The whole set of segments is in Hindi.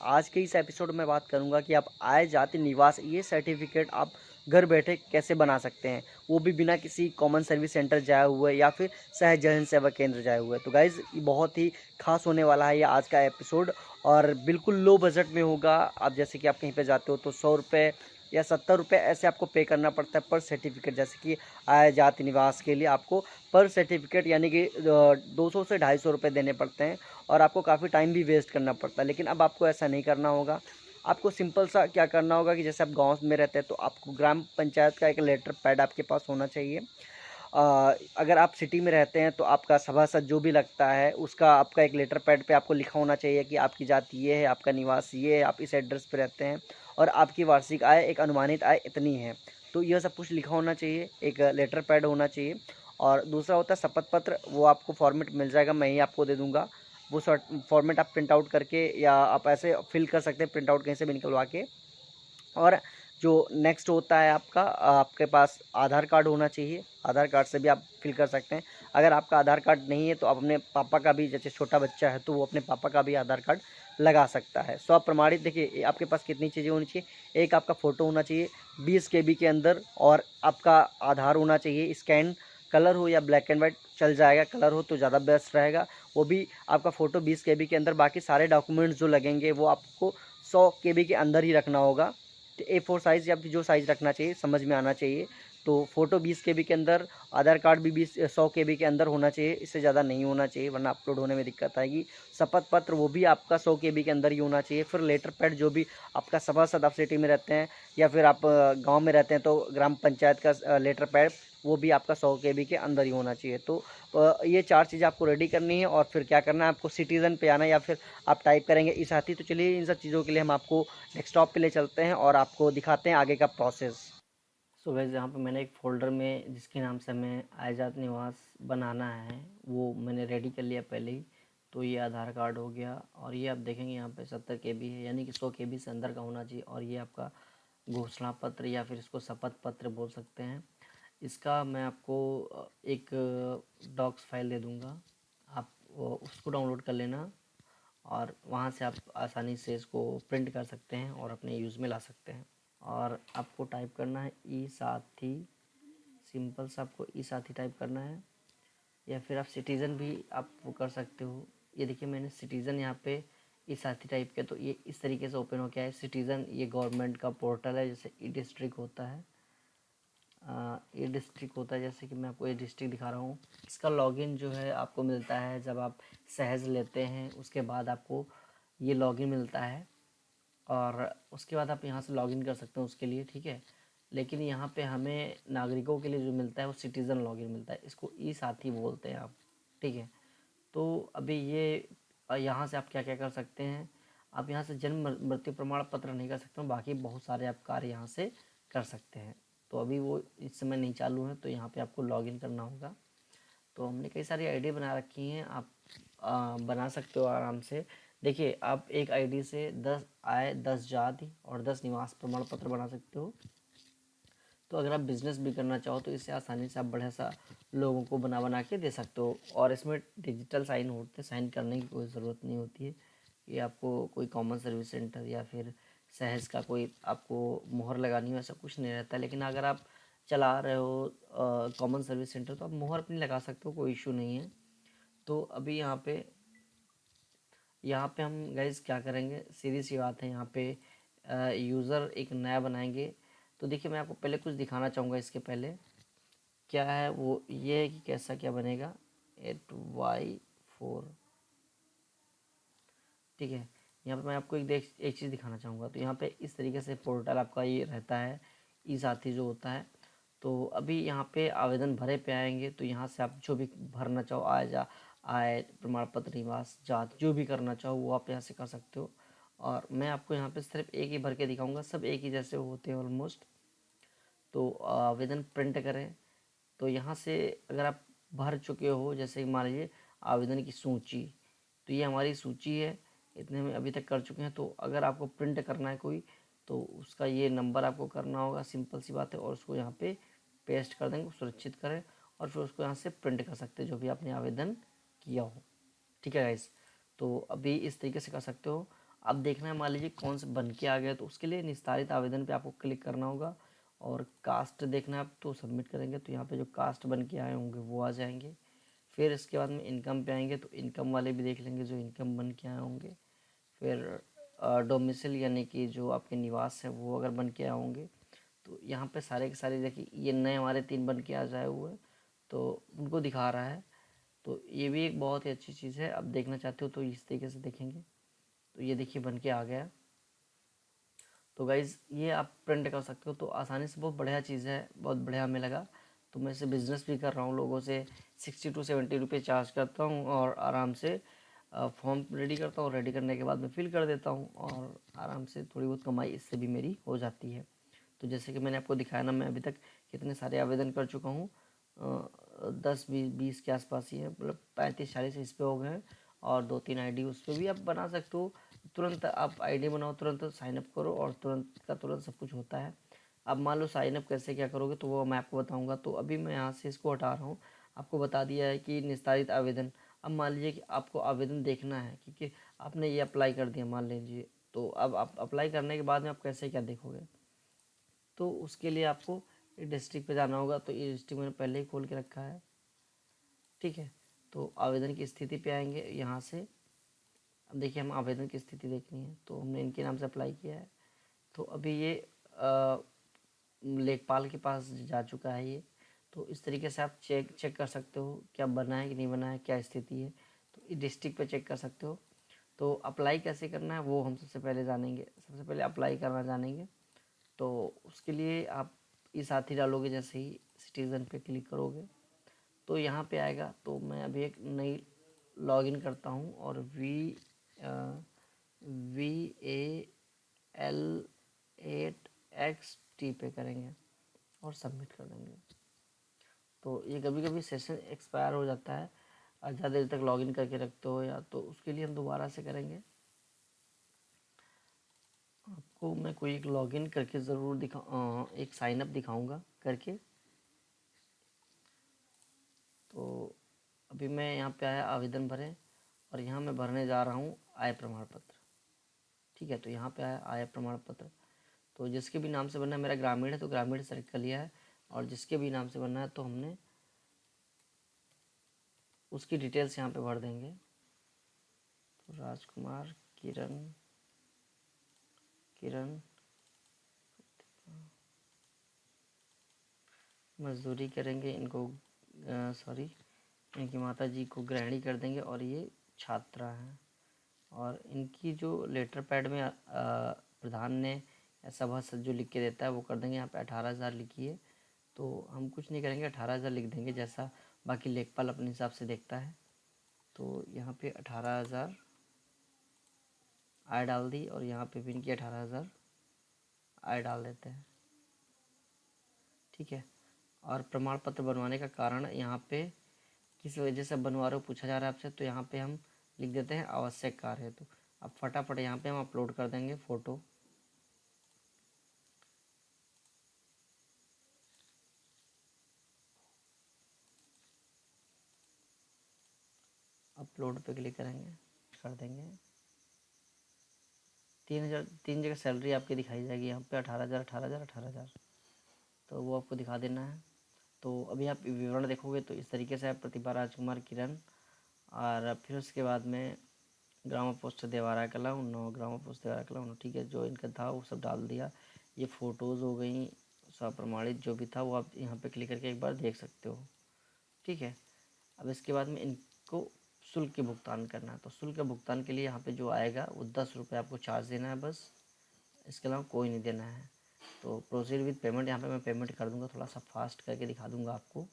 आज के इस एपिसोड में बात करूंगा कि आप आय जाति निवास ये सर्टिफिकेट आप घर बैठे कैसे बना सकते हैं, वो भी बिना किसी कॉमन सर्विस सेंटर जाए हुए या फिर सहज जन सेवा केंद्र जाए हुए। तो गाइज़ ये बहुत ही खास होने वाला है ये आज का एपिसोड, और बिल्कुल लो बजट में होगा। आप जैसे कि आप कहीं पे जाते हो तो 100 रुपये या 70 रुपये ऐसे आपको पे करना पड़ता है पर सर्टिफिकेट। जैसे कि आय जाति निवास के लिए आपको पर सर्टिफिकेट यानी कि 200 से 250 रुपये देने पड़ते हैं, और आपको काफ़ी टाइम भी वेस्ट करना पड़ता है। लेकिन अब आपको ऐसा नहीं करना होगा। आपको सिंपल सा क्या करना होगा कि जैसे आप गांव में रहते हैं तो आपको ग्राम पंचायत का एक लेटर पैड आपके पास होना चाहिए। अगर आप सिटी में रहते हैं तो आपका सभासद जो भी लगता है उसका आपका एक लेटर पैड पे आपको लिखा होना चाहिए कि आपकी जाति ये है, आपका निवास ये है, आप इस एड्रेस पे रहते हैं और आपकी वार्षिक आय एक अनुमानित आय इतनी है। तो यह सब कुछ लिखा होना चाहिए, एक लेटर पैड होना चाहिए। और दूसरा होता है शपथ पत्र, वो आपको फॉर्मेट मिल जाएगा, मैं ही आपको दे दूँगा। वो फॉर्मेट आप प्रिंट आउट करके या आप ऐसे फिल कर सकते हैं प्रिंट आउट कहीं से भी निकलवा के। और जो नेक्स्ट होता है आपका, आपके पास आधार कार्ड होना चाहिए। आधार कार्ड से भी आप फिल कर सकते हैं। अगर आपका आधार कार्ड नहीं है तो आप अपने पापा का भी, जैसे छोटा बच्चा है तो वो अपने पापा का भी आधार कार्ड लगा सकता है। स्व प्रमाणित देखिए आपके पास कितनी चीज़ें होनी चाहिए। एक आपका फ़ोटो होना चाहिए 20 KB के अंदर, और आपका आधार होना चाहिए स्कैन। कलर हो या ब्लैक एंड वाइट चल जाएगा, कलर हो तो ज़्यादा बेस्ट रहेगा। वो भी आपका फ़ोटो 20 KB के अंदर। बाकी सारे डॉक्यूमेंट्स जो लगेंगे वो आपको 100 KB के अंदर ही रखना होगा। A4 साइज़ या फिर जो साइज़ रखना चाहिए समझ में आना चाहिए। तो फ़ोटो 20 KB के अंदर, आधार कार्ड भी 100 KB के अंदर होना चाहिए, इससे ज़्यादा नहीं होना चाहिए वरना अपलोड होने में दिक्कत आएगी। शपथ पत्र वो भी आपका 100 KB के अंदर ही होना चाहिए। फिर लेटर पैड जो भी आपका सभासद, आप सिटी में रहते हैं या फिर आप गांव में रहते हैं तो ग्राम पंचायत का लेटर पैड वो भी आपका 100 KB के अंदर ही होना चाहिए। तो ये 4 चीज़ें आपको रेडी करनी है। और फिर क्या करना है, आपको सिटीज़न पे आना है या फिर आप टाइप करेंगे ई साथी। तो चलिए इन सब चीज़ों के लिए हम आपको डेस्कटॉप पे ले चलते हैं और आपको दिखाते हैं आगे का प्रोसेस। सो गाइस यहाँ पे मैंने एक फ़ोल्डर में जिसके नाम से हमें आयजात निवास बनाना है वो मैंने रेडी कर लिया पहले ही। तो ये आधार कार्ड हो गया, और ये आप देखेंगे यहाँ पे 70 KB है, यानी कि 100 KB से अंदर का होना चाहिए। और ये आपका घोषणा पत्र या फिर इसको शपथ पत्र बोल सकते हैं। इसका मैं आपको एक डॉक्स फाइल दे दूँगा, आप उसको डाउनलोड कर लेना, और वहाँ से आप आसानी से इसको प्रिंट कर सकते हैं और अपने यूज़ में ला सकते हैं। और आपको टाइप करना है ई साथी, सिंपल सा आपको ई साथी टाइप करना है। या फिर आप सिटीज़न भी आप वो कर सकते हो। ये देखिए मैंने सिटीज़न यहाँ पे ई साथी टाइप किया तो ये इस तरीके से ओपन हो गया है। सिटीज़न ये गवर्नमेंट का पोर्टल है, जैसे ई डिस्ट्रिक्ट होता है, ये डिस्ट्रिक्ट होता है। जैसे कि मैं आपको ये डिस्ट्रिक्ट दिखा रहा हूँ। इसका लॉगिन जो है आपको मिलता है जब आप सहज लेते हैं, उसके बाद आपको ये लॉगिन मिलता है, और उसके बाद आप यहाँ से लॉगिन कर सकते हैं उसके लिए, ठीक है। लेकिन यहाँ पे हमें नागरिकों के लिए जो मिलता है वो सिटीज़न लॉगिन मिलता है, इसको ई साथी बोलते हैं आप, ठीक है। तो अभी ये यहाँ से आप क्या क्या कर सकते हैं, आप यहाँ से जन्म मृत्यु प्रमाण पत्र नहीं कर सकते हो, बाकी बहुत सारे आप कार्य यहाँ से कर सकते हैं। तो अभी वो इस समय नहीं चालू है, तो यहाँ पे आपको लॉगिन करना होगा। तो हमने कई सारी आईडी बना रखी हैं, आप बना सकते हो आराम से। देखिए आप एक आईडी से 10 आय, 10 जाति और 10 निवास प्रमाण पत्र बना सकते हो। तो अगर आप बिज़नेस भी करना चाहो तो इससे आसानी से आप बढ़िया सा लोगों को बना बना के दे सकते हो। और इसमें डिजिटल साइन होते, साइन करने की कोई ज़रूरत नहीं होती है। ये आपको कोई कॉमन सर्विस सेंटर या फिर सहज का कोई आपको मोहर लगानी हो, ऐसा कुछ नहीं रहता। लेकिन अगर आप चला रहे हो कॉमन सर्विस सेंटर तो आप मोहर अपनी लगा सकते हो, कोई इशू नहीं है। तो अभी यहाँ पे हम गाइज क्या करेंगे, सीधी सी बात है। यहाँ पे यूज़र एक नया बनाएंगे। तो देखिए मैं आपको पहले कुछ दिखाना चाहूँगा। इसके पहले क्या है वो ये है कि कैसा क्या बनेगा 8Y4, ठीक है। यहाँ पे मैं आपको एक चीज़ दिखाना चाहूँगा। तो यहाँ पे इस तरीके से पोर्टल आपका ये रहता है, ई साथी जो होता है। तो अभी यहाँ पे आवेदन भरे पे आएंगे, तो यहाँ से आप जो भी भरना चाहो, आय प्रमाण पत्र, निवास, जात, जो भी करना चाहो वो आप यहाँ से कर सकते हो। और मैं आपको यहाँ पे सिर्फ एक ही भर के दिखाऊंगा, सब एक ही जैसे होते हैं ऑलमोस्ट। तो आवेदन प्रिंट करें। तो यहाँ से अगर आप भर चुके हो, जैसे कि मान लीजिए आवेदन की सूची, तो ये हमारी सूची है, इतने में अभी तक कर चुके हैं। तो अगर आपको प्रिंट करना है कोई, तो उसका ये नंबर आपको करना होगा, सिंपल सी बात है। और उसको यहाँ पे पेस्ट कर देंगे, सुरक्षित करें, और फिर उसको यहाँ से प्रिंट कर सकते हैं जो भी आपने आवेदन किया हो, ठीक है गाइस। तो अभी इस तरीके से कर सकते हो। अब देखना है मान लीजिए कौन से बन के आ गया, तो उसके लिए निस्तारित आवेदन पे आपको क्लिक करना होगा और कास्ट देखना है आप, तो सबमिट करेंगे तो यहाँ पे जो कास्ट बन के आए होंगे वो आ जाएंगे। फिर इसके बाद में इनकम पे आएंगे तो इनकम वाले भी देख लेंगे जो इनकम बन के आए होंगे। फिर डोमिसिल यानी कि जो आपके निवास है वो अगर बन के आए होंगे तो यहाँ पे सारे के सारे देखिए ये नए हमारे 3 बन के आ जाए हुए तो उनको दिखा रहा है। तो ये भी एक बहुत ही अच्छी चीज़ है। अब देखना चाहते हो तो इस तरीके से देखेंगे तो ये देखिए बन के आ गया। तो गाइज़ ये आप प्रिंट कर सकते हो, तो आसानी से बहुत बढ़िया चीज़ है, बहुत बढ़िया हमें लगा। तो मैं इसे बिज़नेस भी कर रहा हूँ, लोगों से 60 to 70 रुपये चार्ज करता हूँ और आराम से फॉर्म रेडी करता हूँ। रेडी करने के बाद मैं फिल कर देता हूँ और आराम से थोड़ी बहुत कमाई इससे भी मेरी हो जाती है। तो जैसे कि मैंने आपको दिखाया ना, मैं अभी तक कितने सारे आवेदन कर चुका हूँ, 10-20 के आसपास ही है, मतलब 35-40 इस पे हो गए हैं और 2-3 आईडी उस पर भी आप बना सकते हो। तुरंत आप आईडी बनाओ, तुरंत साइन अप करो और तुरंत का तुरंत सब कुछ होता है। अब मान लो साइन अप कैसे क्या करोगे तो वो मैं आपको बताऊंगा। तो अभी मैं यहाँ से इसको हटा रहा हूँ, आपको बता दिया है कि निस्तारित आवेदन। अब मान लीजिए कि आपको आवेदन देखना है क्योंकि आपने ये अप्लाई कर दिया मान लीजिए, तो अब आप अप्लाई करने के बाद में आप कैसे क्या देखोगे, तो उसके लिए आपको डिस्ट्रिक्ट पे जाना होगा। तो ये डिस्ट्रिक्ट मैंने पहले ही खोल के रखा है, ठीक है। तो आवेदन की स्थिति पे आएंगे यहाँ से। अब देखिए हम आवेदन की स्थिति देखनी है, तो हमने इनके नाम से अप्लाई किया है। तो अभी ये लेखपाल के पास जा चुका है ये। तो इस तरीके से आप चेक कर सकते हो क्या बना है कि नहीं बना है, क्या स्थिति है। तो इस डिस्ट्रिक्ट पे चेक कर सकते हो। तो अप्लाई कैसे करना है वो हम सबसे पहले जानेंगे। सबसे पहले अप्लाई करना जानेंगे। तो उसके लिए आप ई साथी डालोगे, जैसे ही सिटीज़न पे क्लिक करोगे तो यहाँ पे आएगा। तो मैं अभी एक नई लॉगिन करता हूँ और VAL8XT पे करेंगे और सबमिट कर देंगे। तो ये कभी कभी सेशन एक्सपायर हो जाता है और ज़्यादा देर तक लॉगिन करके रखते हो या, तो उसके लिए हम दोबारा से करेंगे। आपको मैं कोई एक लॉगिन करके ज़रूर एक साइन अप दिखाऊंगा करके। तो अभी मैं यहाँ पे आया आवेदन भरें और यहाँ मैं भरने जा रहा हूँ आय प्रमाण पत्र, ठीक है। तो यहाँ पे आया आय प्रमाण पत्र। तो जिसके भी नाम से बनना है, मेरा ग्रामीण है तो ग्रामीण सेलेक्ट कर लिया है, और जिसके भी नाम से बनना है तो हमने उसकी डिटेल्स यहाँ पे भर देंगे। तो राजकुमार किरण किरण मजदूरी करेंगे, इनको सॉरी इनकी माता जी को गृहिणी कर देंगे और ये छात्रा हैं। और इनकी जो लेटर पैड में प्रधान ने या सभा जो लिख के देता है वो कर देंगे। यहाँ पे 18,000 लिखिए, तो हम कुछ नहीं करेंगे, 18,000 लिख देंगे जैसा बाकी लेखपाल अपने हिसाब से देखता है। तो यहाँ पे 18,000 आय डाल दी और यहाँ पे भी इनकी 18,000 आय डाल देते हैं, ठीक है। और प्रमाण पत्र बनवाने का कारण यहाँ पे किस वजह से बनवा रहे हो पूछा जा रहा है आपसे, तो यहाँ पे हम लिख देते हैं आवश्यक कार्य है। तो अब फटाफट यहाँ पे हम अपलोड कर देंगे फ़ोटो। अपलोड पे क्लिक करेंगे, कर देंगे। 3 जगह सैलरी आपकी दिखाई जाएगी यहाँ पे 18,000 18,000 18,000, तो वो आपको दिखा देना है। तो अभी आप विवरण देखोगे तो इस तरीके से है प्रतिभा राजकुमार किरण, और फिर उसके बाद में ग्राम पोस्ट देवारा कला 9 ग्राम पोस्ट देवारा कला 9, ठीक है। जो इनका था वो सब डाल दिया। ये फ़ोटोज़ हो गई स्वप्रमाणित, जो भी था वो आप यहाँ पे क्लिक करके एक बार देख सकते हो, ठीक है। अब इसके बाद में इनको शुल्क के भुगतान करना है। तो शुल्क के भुगतान के लिए यहाँ पे जो आएगा वो 10 रुपये आपको चार्ज देना है बस, इसके अलावा कोई नहीं देना है। तो प्रोसीड विद पेमेंट, यहाँ पे मैं पेमेंट कर दूँगा, थोड़ा सा फास्ट करके दिखा दूँगा आपको।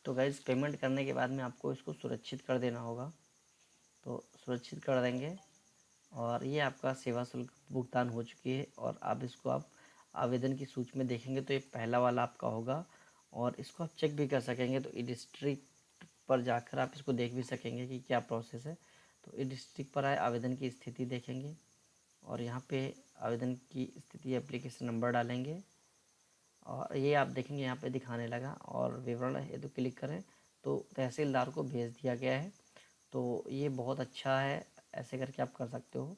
तो गाइज़ पेमेंट करने के बाद में आपको इसको सुरक्षित कर देना होगा। तो सुरक्षित कर देंगे और ये आपका सेवा शुल्क भुगतान हो चुकी है। और आप इसको आप आवेदन की सूची में देखेंगे तो ये पहला वाला आपका होगा, और इसको आप चेक भी कर सकेंगे। तो ई डिस्ट्रिक्ट पर जाकर आप इसको देख भी सकेंगे कि क्या प्रोसेस है। तो इस डिस्ट्रिक्ट पर आए, आवेदन की स्थिति देखेंगे और यहाँ पे आवेदन की स्थिति एप्लीकेशन नंबर डालेंगे और ये आप देखेंगे यहाँ पे दिखाने लगा और विवरण है तो क्लिक करें तो तहसीलदार को भेज दिया गया है। तो ये बहुत अच्छा है, ऐसे करके आप कर सकते हो।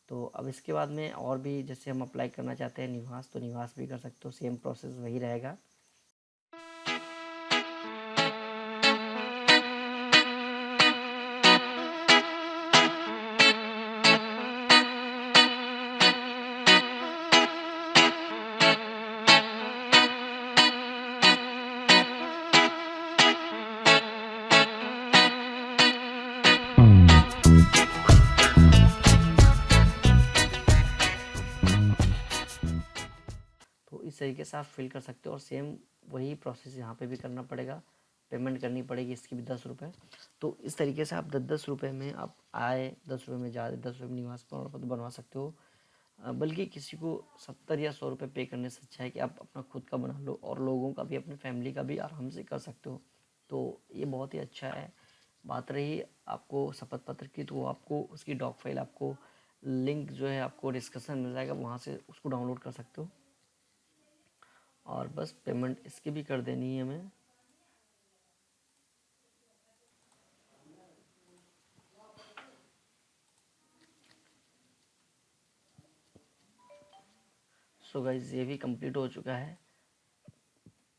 तो अब इसके बाद में और भी जैसे हम अप्लाई करना चाहते हैं निवास, तो निवास भी कर सकते हो, सेम प्रोसेस वही रहेगा। तो इस तरीके से आप फिल कर सकते हो और सेम वही प्रोसेस यहाँ पे भी करना पड़ेगा, पेमेंट करनी पड़ेगी इसकी भी 10 रुपये। तो इस तरीके से आप 10-10 रुपये में आप आए, 10 रुपये में जा 10 रुपये में निवास प्रमाण पत्र बनवा सकते हो। बल्कि किसी को 70 या 100 रुपये पे करने से अच्छा है कि आप अपना खुद का बना लो और लोगों का भी, अपनी फैमिली का भी आराम से कर सकते हो। तो ये बहुत ही अच्छा है। बात रही आपको शपथ पत्र की, तो वो आपको उसकी डॉक फाइल, आपको लिंक जो है आपको डिस्क्रिप्शन मिल जाएगा, वहाँ से उसको डाउनलोड कर सकते हो और बस पेमेंट इसकी भी कर देनी है हमें। सो गाइज ये भी कंप्लीट हो चुका है,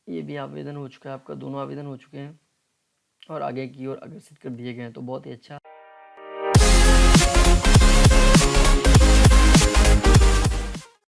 ये भी आवेदन हो चुका है आपका, दोनों आवेदन हो चुके हैं और आगे की ओर अग्रसित कर दिए गए हैं। तो बहुत ही अच्छा।